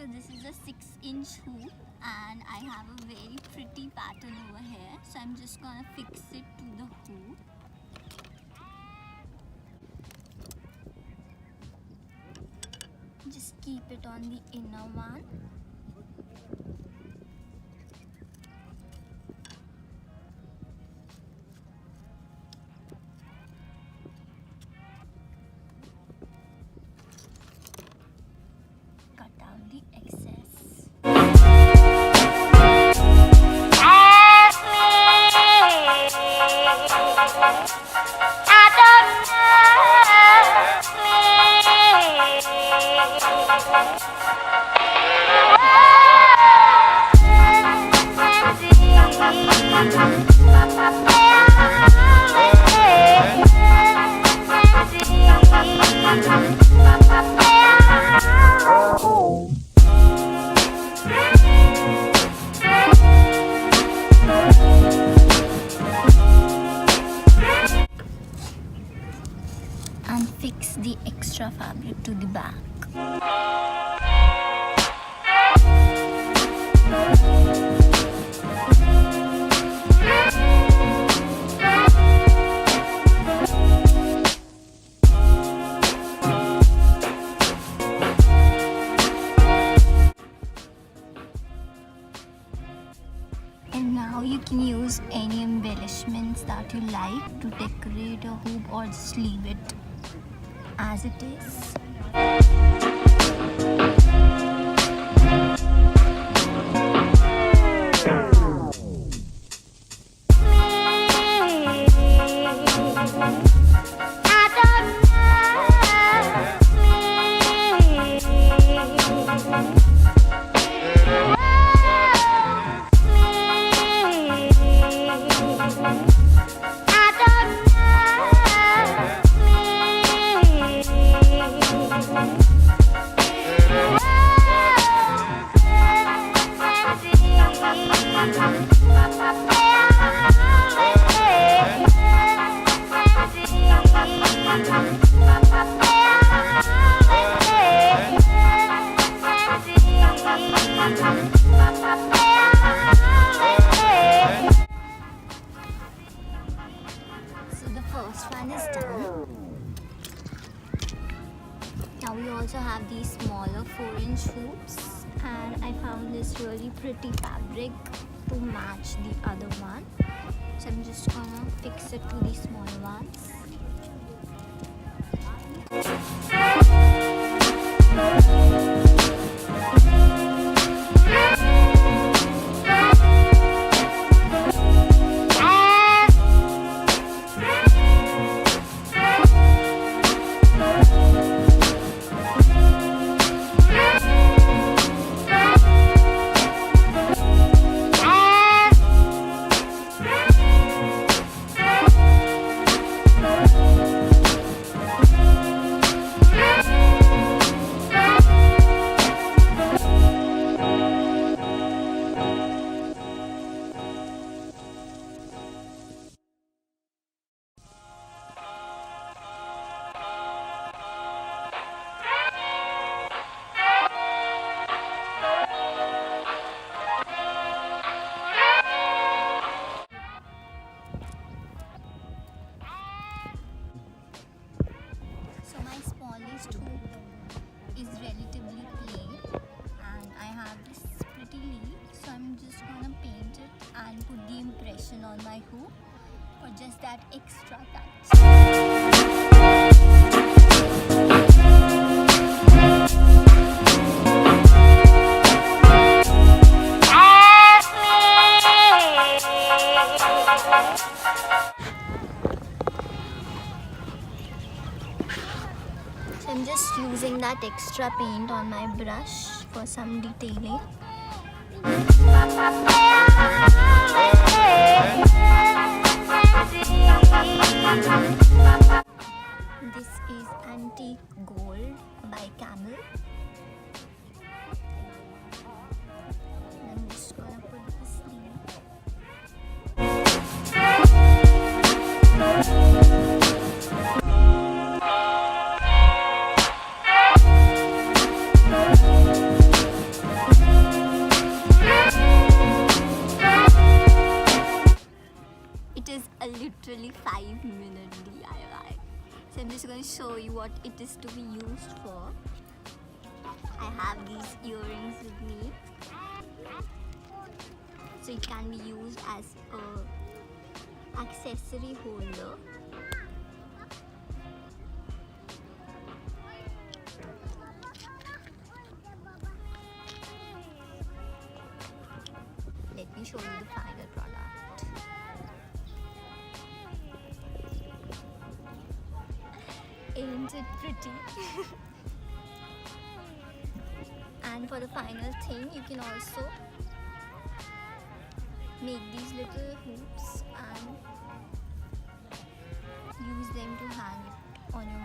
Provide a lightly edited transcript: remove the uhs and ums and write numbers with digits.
So this is a 6-inch hoop and I have a very pretty pattern over here. So I'm just gonna fix it to the hoop. Just keep it on the inner one. Cut out the excess. And fix the extra fabric to the back. And now you can use any embellishments that you like to decorate a hoop or just leave it as it is. So the first one is done. Now we also have these smaller 4-inch hoops, and I found this really pretty fabric to match the other one. So I'm just gonna fix it to the smaller ones. So my smallest hoop is relatively plain and I have this pretty leaf, so I'm just gonna paint it and put the impression on my hoop for just that extra touch. So I'm just using that extra paint on my brush for some detailing. This is Antique Gold by Camel. I'm just gonna put the sleeve. So I'm just going to show you what it is to be used for. I have these earrings with me. So it can be used as a accessory holder. Let me show you the final product. Ain't it pretty? And for the final thing, you can also make these little hoops and use them to hang it on your